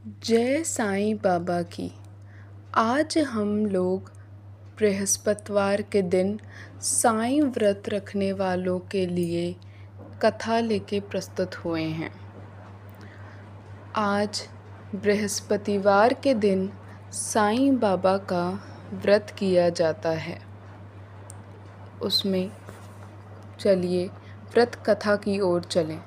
जय साईं बाबा की। आज हम लोग बृहस्पतिवार के दिन साईं व्रत रखने वालों के लिए कथा लेके प्रस्तुत हुए हैं। आज बृहस्पतिवार के दिन साईं बाबा का व्रत किया जाता है। उसमें चलिए व्रत कथा की ओर चलें।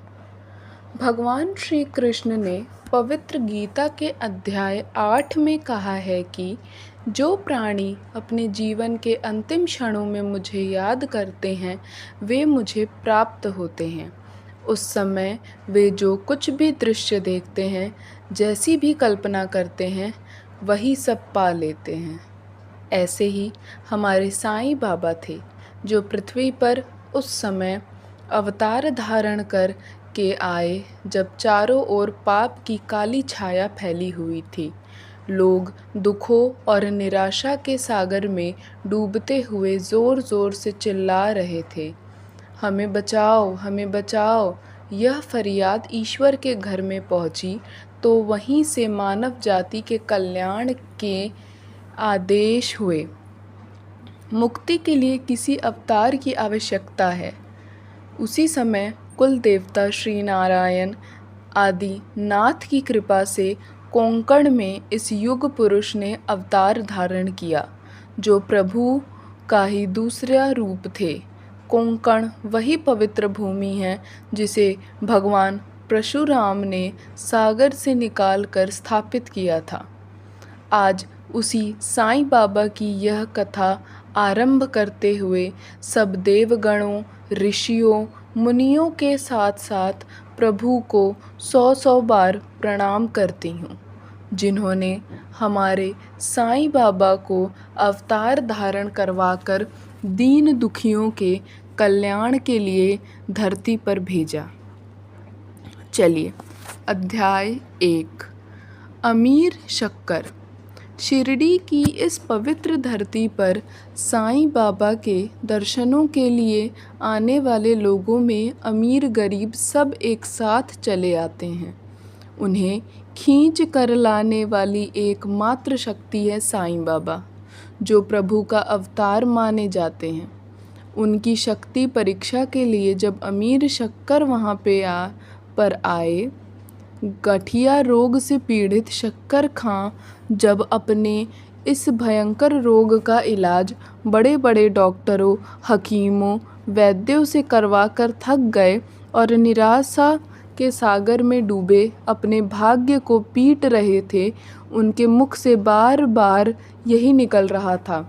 भगवान श्री कृष्ण ने पवित्र गीता के अध्याय 8 में कहा है कि जो प्राणी अपने जीवन के अंतिम क्षणों में मुझे याद करते हैं वे मुझे प्राप्त होते हैं। उस समय वे जो कुछ भी दृश्य देखते हैं, जैसी भी कल्पना करते हैं, वही सब पा लेते हैं। ऐसे ही हमारे साईं बाबा थे जो पृथ्वी पर उस समय अवतार धारण कर के आए जब चारों ओर पाप की काली छाया फैली हुई थी। लोग दुखों और निराशा के सागर में डूबते हुए ज़ोर ज़ोर से चिल्ला रहे थे, हमें बचाओ, हमें बचाओ। यह फरियाद ईश्वर के घर में पहुंची तो वहीं से मानव जाति के कल्याण के आदेश हुए। मुक्ति के लिए किसी अवतार की आवश्यकता है। उसी समय कुल देवता श्री नारायण आदि नाथ की कृपा से कोंकण में इस युग पुरुष ने अवतार धारण किया, जो प्रभु का ही दूसरा रूप थे। कोंकण वही पवित्र भूमि है जिसे भगवान परशुराम ने सागर से निकालकर स्थापित किया था। आज उसी साईं बाबा की यह कथा आरंभ करते हुए सब देवगणों, ऋषियों, मुनियों के साथ साथ प्रभु को 100 बार प्रणाम करती हूँ, जिन्होंने हमारे साईं बाबा को अवतार धारण करवाकर दीन दुखियों के कल्याण के लिए धरती पर भेजा। चलिए अध्याय 1। अमीर शक्कर। शिरडी की इस पवित्र धरती पर साईं बाबा के दर्शनों के लिए आने वाले लोगों में अमीर गरीब सब एक साथ चले आते हैं। उन्हें खींच कर लाने वाली एकमात्र शक्ति है साईं बाबा, जो प्रभु का अवतार माने जाते हैं। उनकी शक्ति परीक्षा के लिए जब अमीर शक्कर वहाँ पर आए, गठिया रोग से पीड़ित शक्कर खां जब अपने इस भयंकर रोग का इलाज बड़े बड़े डॉक्टरों, हकीमों, वैद्यों से करवा कर थक गए और निराशा के सागर में डूबे अपने भाग्य को पीट रहे थे, उनके मुख से बार बार यही निकल रहा था,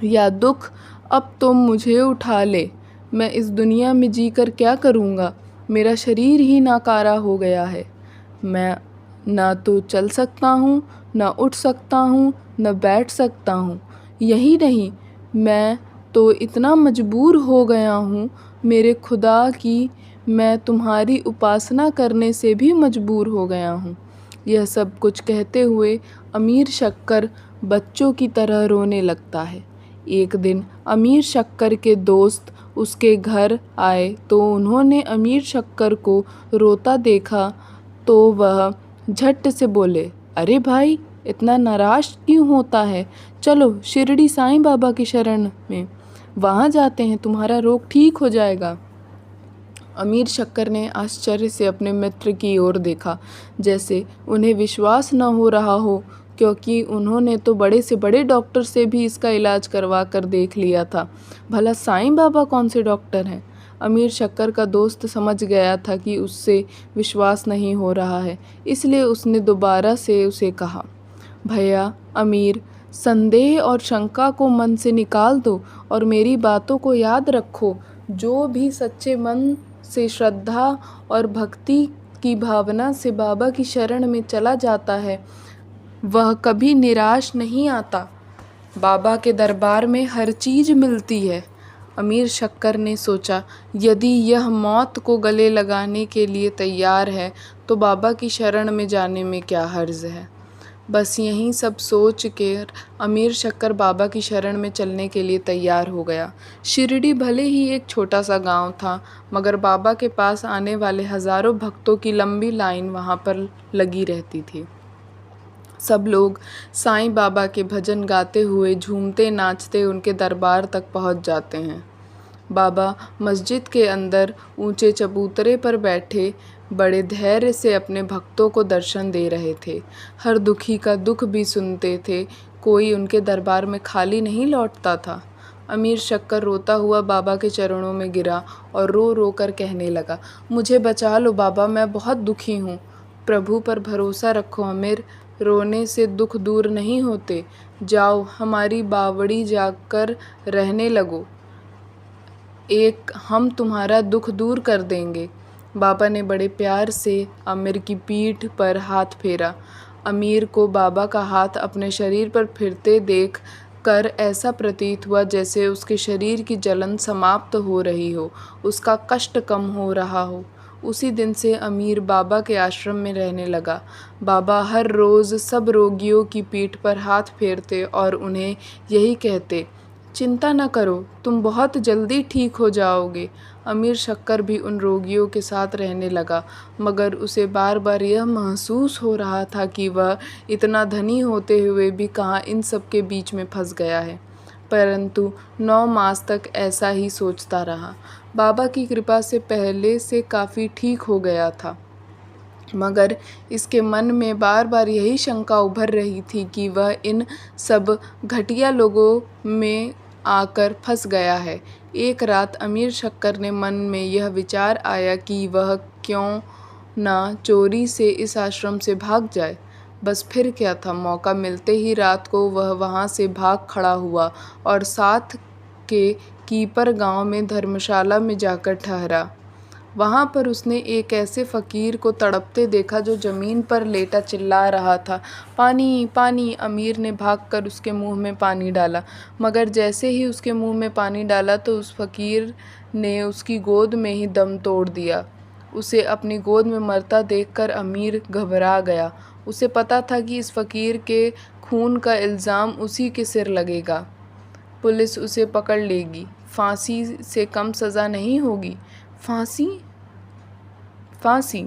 या दुख अब तो मुझे उठा ले, मैं इस दुनिया में जीकर क्या करूँगा, मेरा शरीर ही नाकारा हो गया है। मैं ना तो चल सकता हूँ, ना उठ सकता हूँ, न बैठ सकता हूँ। यही नहीं, मैं तो इतना मजबूर हो गया हूँ मेरे खुदा की, मैं तुम्हारी उपासना करने से भी मजबूर हो गया हूँ। यह सब कुछ कहते हुए अमीर शक्कर बच्चों की तरह रोने लगता है। एक दिन अमीर शक्कर के दोस्त उसके घर आए तो उन्होंने अमीर शक्कर को रोता देखा तो वह झट से बोले, अरे भाई, इतना नाराज क्यों होता है? चलो शिरडी साईं बाबा की शरण में, वहाँ जाते हैं, तुम्हारा रोग ठीक हो जाएगा। अमीर शक्कर ने आश्चर्य से अपने मित्र की ओर देखा, जैसे उन्हें विश्वास न हो रहा हो, क्योंकि उन्होंने तो बड़े से बड़े डॉक्टर से भी इसका इलाज करवा कर देख लिया था। भला साईं बाबा कौन से डॉक्टर हैं? अमीर शक्कर का दोस्त समझ गया था कि उससे विश्वास नहीं हो रहा है, इसलिए उसने दोबारा से उसे कहा, भैया अमीर, संदेह और शंका को मन से निकाल दो और मेरी बातों को याद रखो। जो भी सच्चे मन से श्रद्धा और भक्ति की भावना से बाबा की शरण में चला जाता है, वह कभी निराश नहीं आता। बाबा के दरबार में हर चीज़ मिलती है। अमीर शक्कर ने सोचा, यदि यह मौत को गले लगाने के लिए तैयार है तो बाबा की शरण में जाने में क्या हर्ज है। बस यही सब सोच कर अमीर शक्कर बाबा की शरण में चलने के लिए तैयार हो गया। शिरडी भले ही एक छोटा सा गांव था, मगर बाबा के पास आने वाले हजारों भक्तों की लंबी लाइन वहां पर लगी रहती थी। सब लोग साईं बाबा के भजन गाते हुए झूमते नाचते उनके दरबार तक पहुंच जाते हैं। बाबा मस्जिद के अंदर ऊंचे चबूतरे पर बैठे बड़े धैर्य से अपने भक्तों को दर्शन दे रहे थे। हर दुखी का दुख भी सुनते थे। कोई उनके दरबार में खाली नहीं लौटता था। अमीर शक्कर रोता हुआ बाबा के चरणों में गिरा और रो रो कर कहने लगा, मुझे बचा लो बाबा, मैं बहुत दुखी हूँ। प्रभु पर भरोसा रखो अमीर, रोने से दुख दूर नहीं होते। जाओ हमारी बावड़ी जाकर रहने लगो, हम तुम्हारा दुख दूर कर देंगे। बाबा ने बड़े प्यार से अमीर की पीठ पर हाथ फेरा। अमीर को बाबा का हाथ अपने शरीर पर फिरते देख कर ऐसा प्रतीत हुआ जैसे उसके शरीर की जलन समाप्त हो रही हो, उसका कष्ट कम हो रहा हो। उसी दिन से अमीर बाबा के आश्रम में रहने लगा। बाबा हर रोज़ सब रोगियों की पीठ पर हाथ फेरते और उन्हें यही कहते, चिंता न करो, तुम बहुत जल्दी ठीक हो जाओगे। अमीर शक्कर भी उन रोगियों के साथ रहने लगा, मगर उसे बार बार यह महसूस हो रहा था कि वह इतना धनी होते हुए भी कहाँ इन सब के बीच में फंस गया है। परंतु 9 मास तक ऐसा ही सोचता रहा। बाबा की कृपा से पहले से काफ़ी ठीक हो गया था, मगर इसके मन में बार बार यही शंका उभर रही थी कि वह इन सब घटिया लोगों में आकर फंस गया है। एक रात अमीर शक्कर ने मन में यह विचार आया कि वह क्यों ना चोरी से इस आश्रम से भाग जाए। बस फिर क्या था, मौका मिलते ही रात को वह वहाँ से भाग खड़ा हुआ और साथ के कीपर गांव में धर्मशाला में जाकर ठहरा। वहाँ पर उसने एक ऐसे फ़कीर को तड़पते देखा जो ज़मीन पर लेटा चिल्ला रहा था, पानी पानी। अमीर ने भागकर उसके मुंह में पानी डाला, मगर जैसे ही उसके मुंह में पानी डाला तो उस फ़कीर ने उसकी गोद में ही दम तोड़ दिया। उसे अपनी गोद में मरता देखकर अमीर घबरा गया। उसे पता था कि इस फ़कीर के खून का इल्ज़ाम उसी के सिर लगेगा। पुलिस उसे पकड़ लेगी, फांसी से कम सज़ा नहीं होगी। फांसी फांसी,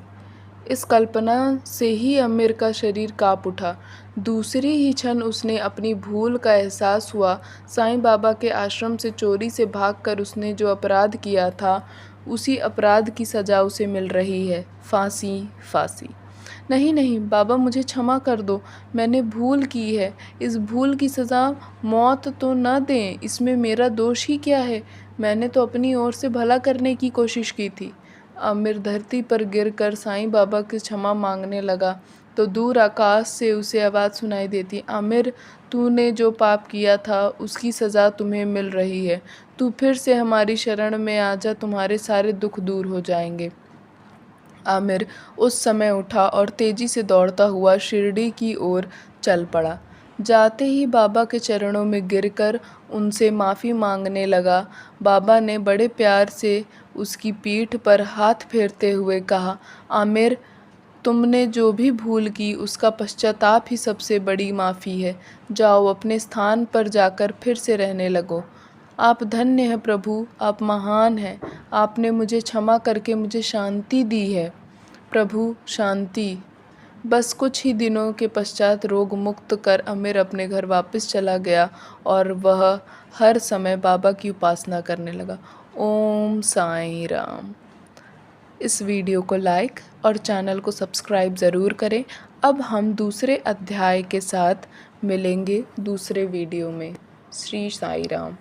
इस कल्पना से ही अमीर का शरीर काँप उठा। दूसरी ही क्षण उसने अपनी भूल का एहसास हुआ। साईं बाबा के आश्रम से चोरी से भागकर उसने जो अपराध किया था, उसी अपराध की सज़ा उसे मिल रही है, फांसी। फांसी नहीं नहीं बाबा, मुझे क्षमा कर दो, मैंने भूल की है। इस भूल की सज़ा मौत तो न दें, इसमें मेरा दोष ही क्या है। मैंने तो अपनी ओर से भला करने की कोशिश की थी। आमिर धरती पर गिरकर साईं बाबा की क्षमा मांगने लगा तो दूर आकाश से उसे आवाज़ सुनाई देती, आमिर, तूने जो पाप किया था उसकी सज़ा तुम्हें मिल रही है। तू फिर से हमारी शरण में आ जा, तुम्हारे सारे दुख दूर हो जाएंगे। आमिर उस समय उठा और तेजी से दौड़ता हुआ शिरडी की ओर चल पड़ा। जाते ही बाबा के चरणों में गिरकर उनसे माफ़ी मांगने लगा। बाबा ने बड़े प्यार से उसकी पीठ पर हाथ फेरते हुए कहा, आमिर, तुमने जो भी भूल की उसका पश्चाताप ही सबसे बड़ी माफ़ी है। जाओ अपने स्थान पर जाकर फिर से रहने लगो। आप धन्य हैं प्रभु, आप महान हैं। आपने मुझे क्षमा करके मुझे शांति दी है। प्रभु, शांति। बस कुछ ही दिनों के पश्चात रोग मुक्त कर अमीर अपने घर वापस चला गया और वह हर समय बाबा की उपासना करने लगा। ओम साईं राम। इस वीडियो को लाइक और चैनल को सब्सक्राइब ज़रूर करें। अब हम दूसरे अध्याय के साथ मिलेंगे दूसरे वीडियो में। श्री साईं राम।